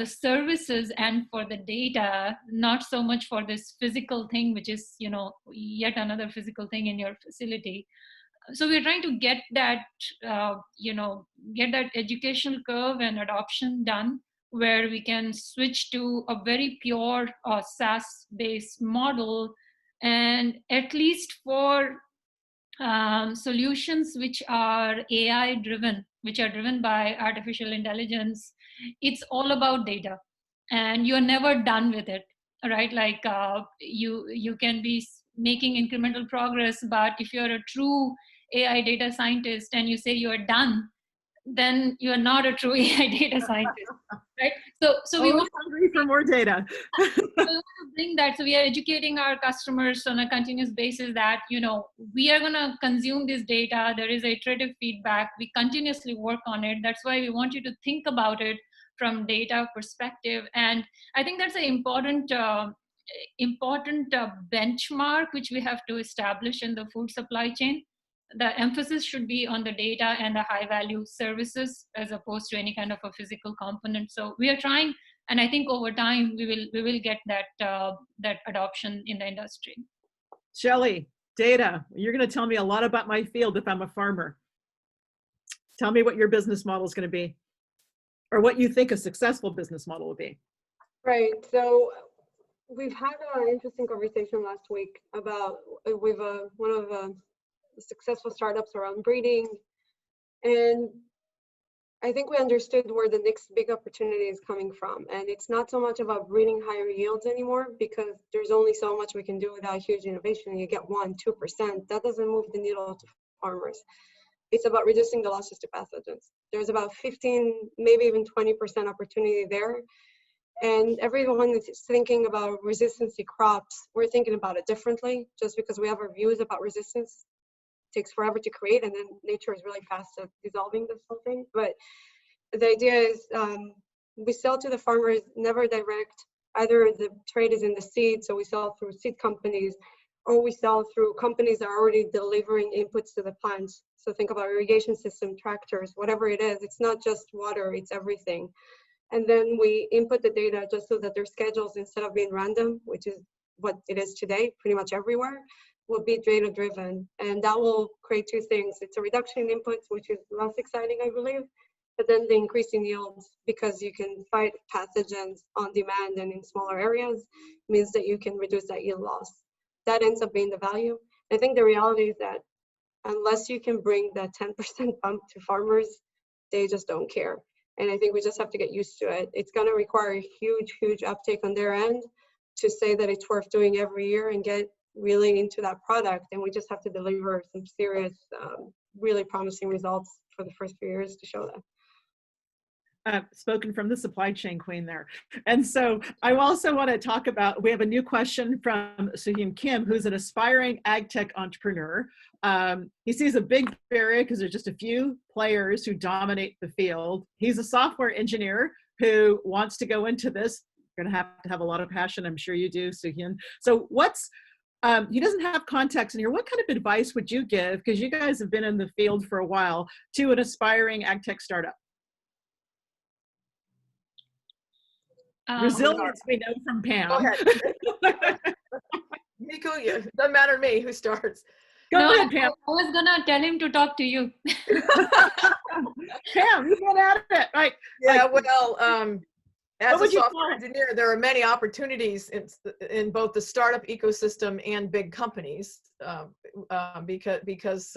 services and for the data, not so much for this physical thing, which is yet another physical thing in your facility. So we're trying to get that get that educational curve and adoption done, where we can switch to a very pure SaaS based model, and at least for solutions which are AI driven, which are driven by artificial intelligence, it's all about data, and you're never done with it, right? Like you can be making incremental progress, but if you're a true AI data scientist and you say you're done, then you are not a true AI data scientist, right? So we want hungry for more data. we want to bring that. So we are educating our customers on a continuous basis that we are going to consume this data. There is iterative feedback. We continuously work on it. That's why we want you to think about it from data perspective. And I think that's an important benchmark which we have to establish in the food supply chain. The emphasis should be on the data and the high value services, as opposed to any kind of a physical component. So we are trying, and I think over time we will get that adoption in the industry. Shelley, data. You're going to tell me a lot about my field if I'm a farmer. Tell me what your business model is going to be, or what you think a successful business model would be. Right. So we've had an interesting conversation last week about with one of the successful startups around breeding, and I think we understood where the next big opportunity is coming from. And it's not so much about breeding higher yields anymore, because there's only so much we can do without huge innovation. You get 1-2%, that doesn't move the needle to farmers. It's about reducing the losses to pathogens. There's about 15, maybe even 20% opportunity there. And everyone is thinking about resistance crops. We're thinking about it differently. Just because we have our views about resistance, takes forever to create, and then nature is really fast at dissolving this whole thing. But the idea is we sell to the farmers, never direct. Either the trade is in the seed, so we sell through seed companies, or we sell through companies that are already delivering inputs to the plants. So think about irrigation system, tractors, whatever it is. It's not just water, it's everything. And then we input the data just so that their schedules, instead of being random, which is what it is today pretty much everywhere, will be data driven. And that will create two things. It's a reduction in inputs, which is less exciting, I believe, but then the increase in yields, because you can fight pathogens on demand and in smaller areas, means that you can reduce that yield loss. That ends up being the value. I think the reality is that unless you can bring that 10% bump to farmers, they just don't care. And I think we just have to get used to it. It's going to require a huge, huge uptake on their end to say that it's worth doing every year and get really into that product. And we just have to deliver some serious, really promising results for the first few years to show that. Spoken from the supply chain queen there. And so I also want to talk about, we have a new question from Suhyun Kim, who's an aspiring AgTech entrepreneur. He sees a big barrier because there's just a few players who dominate the field. He's a software engineer who wants to go into this. You're going to have a lot of passion. I'm sure you do, Suhyun. So what's he doesn't have context in here. What kind of advice would you give, because you guys have been in the field for a while, to an aspiring ag tech startup? Resilience, we know from Pam. Go ahead. Miku, it doesn't matter to me who starts. Go No, ahead, Pam. I was gonna tell him to talk to you. Pam, you get at it, right? Yeah, Like, well, as what a would you software call it? engineer, there are many opportunities in both the startup ecosystem and big companies because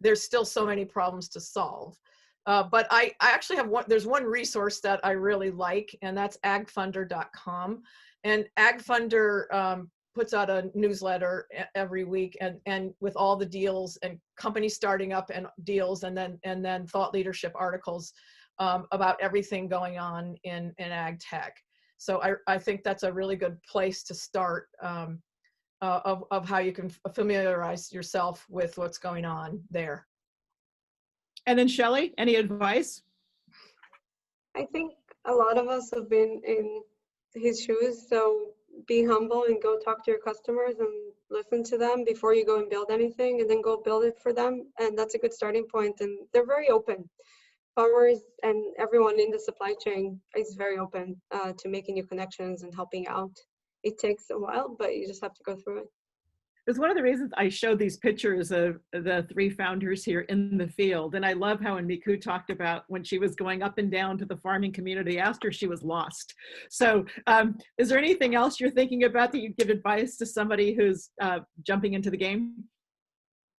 there's still so many problems to solve. But I actually have there's one resource that I really like, and that's agfunder.com. And AgFunder puts out a newsletter every week and with all the deals and companies starting up and deals, and then thought leadership articles about everything going on in ag tech. So I think that's a really good place to start of how you can familiarize yourself with what's going on there. And then Shelley, any advice? I think a lot of us have been in his shoes, so be humble and go talk to your customers and listen to them before you go and build anything, and then go build it for them. And that's a good starting point. And they're very open. Farmers and everyone in the supply chain is very open to making new connections and helping out. It takes a while, but you just have to go through it. It's one of the reasons I showed these pictures of the three founders here in the field. And I love how when Miku talked about when she was going up and down to the farming community after she was lost. So is there anything else you're thinking about that you'd give advice to somebody who's jumping into the game?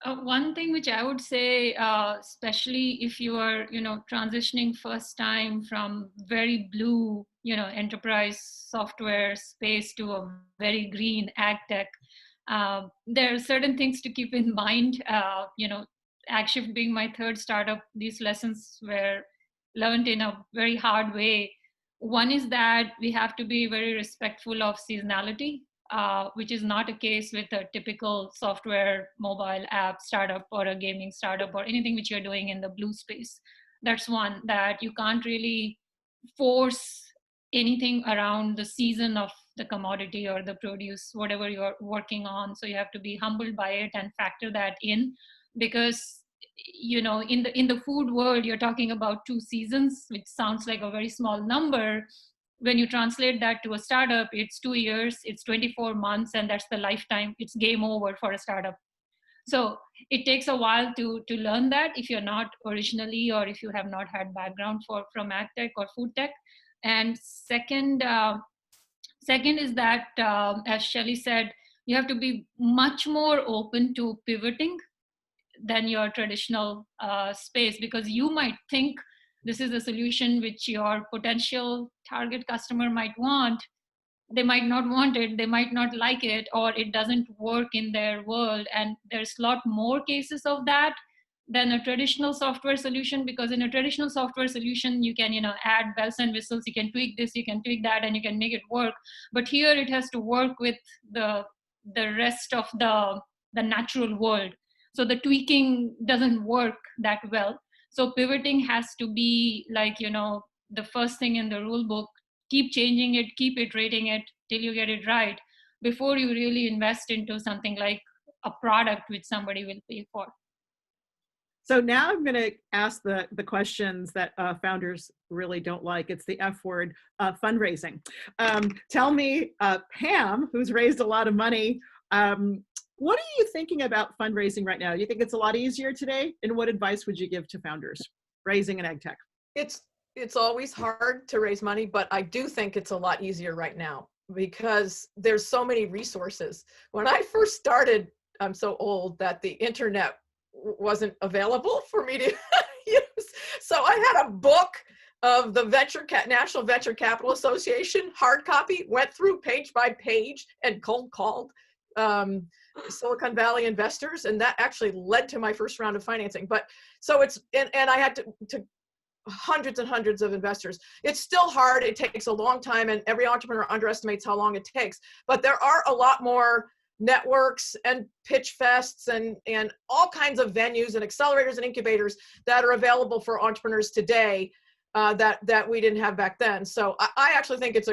One thing which I would say, especially if you are, transitioning first time from very blue, enterprise software space to a very green ag tech, there are certain things to keep in mind. AgShift being my third startup, these lessons were learned in a very hard way. One is that we have to be very respectful of seasonality, which is not a case with a typical software mobile app startup or a gaming startup or anything which you're doing in the blue space. That's one, that you can't really force anything around the season of the commodity or the produce, whatever you're working on. So you have to be humbled by it and factor that in, because in the food world, you're talking about 2 seasons, which sounds like a very small number. When you translate that to a startup, it's 2 years, it's 24 months, and that's the lifetime. It's game over for a startup. So it takes a while to learn that if you're not originally, or if you have not had background from ag tech or food tech. And second is that, as Shelley said, you have to be much more open to pivoting than your traditional space, because you might think this is a solution which your potential target customer might want. They might not want it, they might not like it, or it doesn't work in their world. And there's a lot more cases of that than a traditional software solution, because in a traditional software solution, you can add bells and whistles, you can tweak this, you can tweak that, and you can make it work. But here it has to work with the rest of the natural world. So the tweaking doesn't work that well. So pivoting has to be like, the first thing in the rule book. Keep changing it, keep iterating it till you get it right before you really invest into something like a product which somebody will pay for. So now I'm going to ask the questions that founders really don't like. It's the F word, fundraising. Tell me, Pam, who's raised a lot of money, what are you thinking about fundraising right now? You think it's a lot easier today? And what advice would you give to founders raising an ag tech? It's always hard to raise money, but I do think it's a lot easier right now because there's so many resources. When I first started, I'm so old that the internet wasn't available for me to use. So I had a book of the National Venture Capital Association, hard copy, went through page by page and cold called Silicon Valley investors. And that actually led to my first round of financing. But so it's, and I had to hundreds and hundreds of investors. It's still hard. It takes a long time, and every entrepreneur underestimates how long it takes. But there are a lot more networks and pitch fests and all kinds of venues and accelerators and incubators that are available for entrepreneurs today that we didn't have back then. So I actually think it's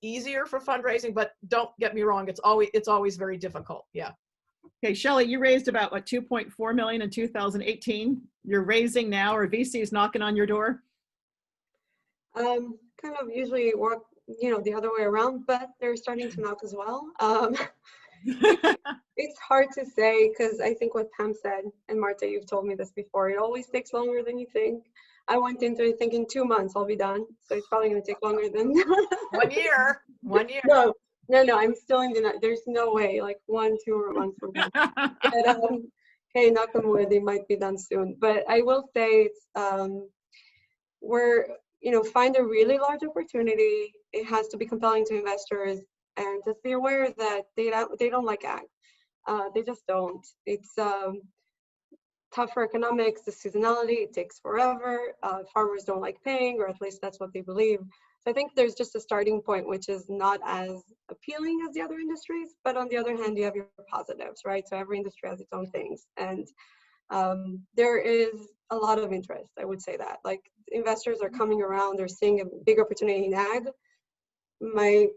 easier for fundraising, but don't get me wrong, it's always very difficult. Yeah. Okay, Shelley, you raised about what, 2.4 million in 2018. You're raising now, or VC's knocking on your door? Kind of usually work, the other way around, but they're starting to knock as well. It's hard to say, because I think what Pam said, and Marta, you've told me this before, it always takes longer than you think. I went into it thinking 2 months I'll be done, so it's probably going to take longer than 1 year. 1 year. No, I'm still in the. There's no way, like 1, 2 more months from now. But hey, knock on wood, they might be done soon. But I will say it's we're find a really large opportunity. It has to be compelling to investors, and just be aware that they don't like ag. They just don't. It's tougher economics, the seasonality, it takes forever. Farmers don't like paying, or at least that's what they believe. So I think there's just a starting point, which is not as appealing as the other industries, but on the other hand, you have your positives, right? So every industry has its own things. And there is a lot of interest, I would say that. Like, investors are coming around, they're seeing a big opportunity in ag.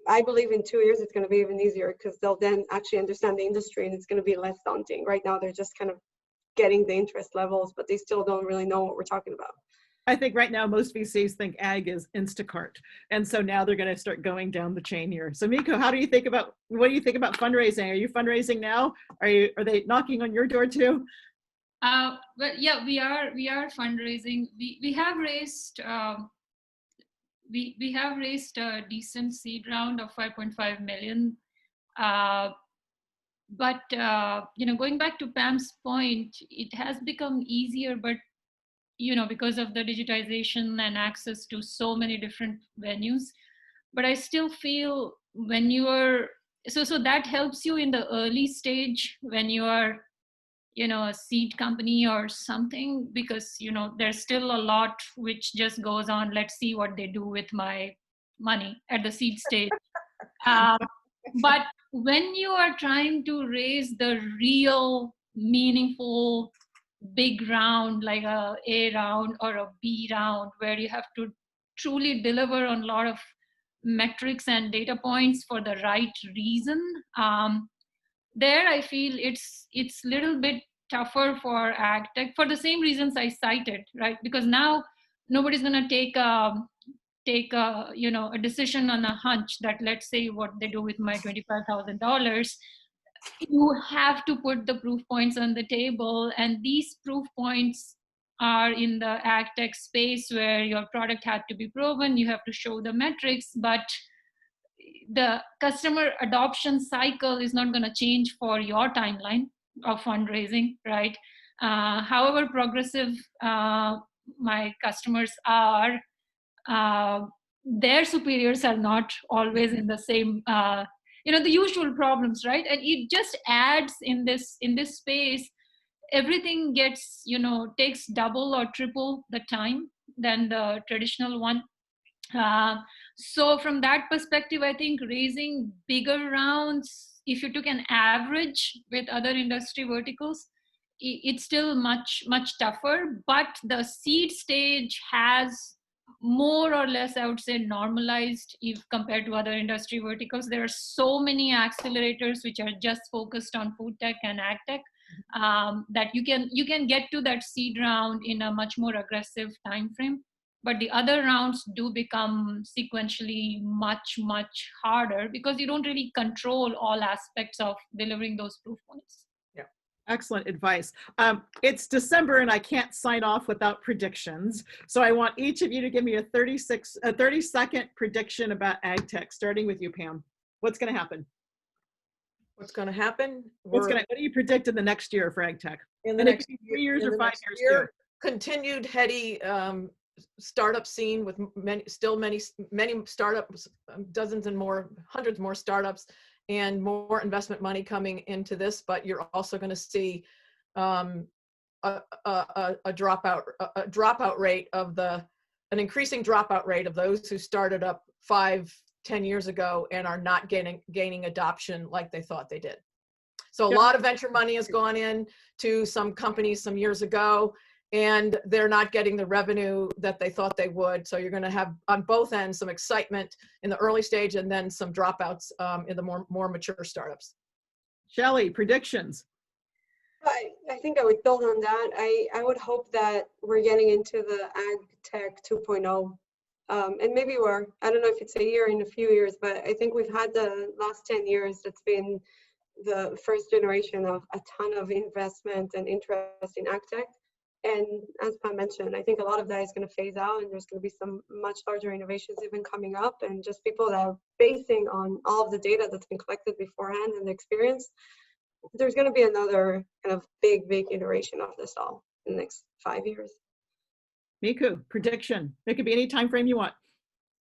I believe in 2 years, it's going to be even easier, because they'll then actually understand the industry and it's going to be less daunting. Right now, they're just kind of getting the interest levels, but they still don't really know what we're talking about. I think right now most VCs think ag is Instacart, and so now they're going to start going down the chain here. So Miko, what do you think about fundraising? Are you fundraising now? Are they knocking on your door too? But yeah, we are fundraising. We have raised we have raised a decent seed round of 5.5 million. But going back to Pam's point, it has become easier, but because of the digitization and access to so many different venues. But I still feel when you are so that helps you in the early stage when you are a seed company or something, because there's still a lot which just goes on, let's see what they do with my money at the seed stage. But when you are trying to raise the real meaningful big round, like a round or a B round, where you have to truly deliver on a lot of metrics and data points for the right reason, there I feel it's a little bit tougher for AgTech for the same reasons I cited, right? Because now nobody's going to take a decision on a hunch that, let's say, what they do with my $25,000. You have to put the proof points on the table, and these proof points are in the AgTech space where your product had to be proven. You have to show the metrics, but the customer adoption cycle is not going to change for your timeline of fundraising, right? However progressive my customers are, their superiors are not always in the same the usual problems, right? And it just adds in this space, everything gets takes double or triple the time than the traditional one. So from that perspective, I think raising bigger rounds, if you took an average with other industry verticals, it's still much tougher. But the seed stage has more or less, I would say, normalized if compared to other industry verticals. There are so many accelerators which are just focused on food tech and ag tech, that you can get to that seed round in a much more aggressive time frame. But the other rounds do become sequentially much harder, because you don't really control all aspects of delivering those proof points. Yeah, excellent advice. It's December and I can't sign off without predictions. So I want each of you to give me a 30-second prediction about AgTech, starting with you, Pam. What's going to happen? What's going to happen? What do you predict in the next year for AgTech? In the next 3 years or 5 years too? Continued heady startup scene with many startups, dozens and more, hundreds more startups, and more investment money coming into this. But you're also going to see an increasing dropout rate of those who started up 5-10 years ago and are not gaining adoption like they thought they did. So a lot of venture money has gone in to some companies some years ago, and they're not getting the revenue that they thought they would. So you're going to have on both ends some excitement in the early stage and then some dropouts in the more mature startups. Shelley, predictions. I think I would build on that. I would hope that we're getting into the AgTech 2.0. And maybe I don't know if it's a year in a few years, but I think we've had the last 10 years that's been the first generation of a ton of investment and interest in AgTech. And as Pam mentioned, I think a lot of that is going to phase out, and there's going to be some much larger innovations even coming up, and just people that are basing on all of the data that's been collected beforehand and the experience. There's going to be another kind of big iteration of this all in the next 5 years. Miku, prediction. It could be any time frame you want.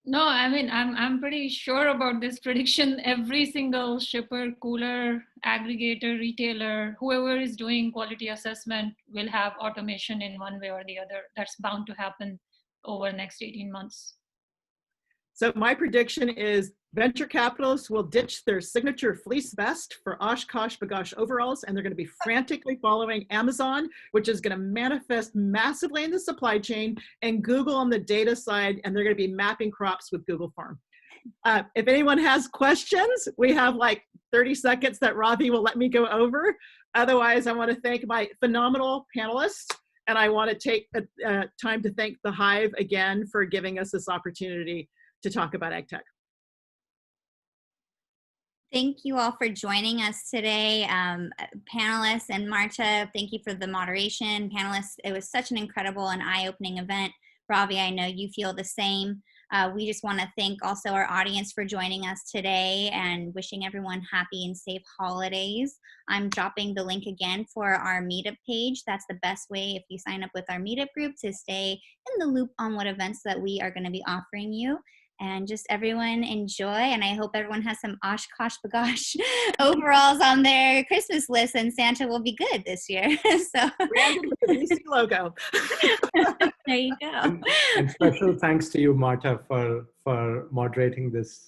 No, I mean, I'm pretty sure about this prediction. Every single shipper, cooler, aggregator, retailer, whoever is doing quality assessment will have automation in one way or the other. That's bound to happen over the next 18 months. So my prediction is venture capitalists will ditch their signature fleece vest for Oshkosh Bagosh overalls, and they're going to be frantically following Amazon, which is going to manifest massively in the supply chain, and Google on the data side, and they're going to be mapping crops with Google Farm. If anyone has questions, we have like 30 seconds that Ravi will let me go over. Otherwise, I want to thank my phenomenal panelists, and I want to take time to thank the Hive again for giving us this opportunity to talk about AgTech. Thank you all for joining us today. Panelists and Marta, thank you for the moderation. Panelists, it was such an incredible and eye-opening event. Ravi, I know you feel the same. We just want to thank also our audience for joining us today and wishing everyone happy and safe holidays. I'm dropping the link again for our meetup page. That's the best way if you sign up with our meetup group to stay in the loop on what events that we are going to be offering you. And just everyone enjoy, and I hope everyone has some Oshkosh Bagosh overalls on their Christmas list, and Santa will be good this year. So Branded with the BC logo. There you go. And special thanks to you, Marta, for moderating this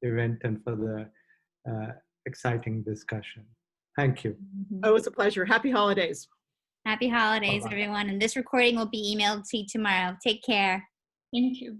event and for the exciting discussion. Thank you. Oh, it's a pleasure. Happy holidays. Happy holidays, Bye-bye. everyone. And this recording will be emailed to you tomorrow. Take care. Thank you.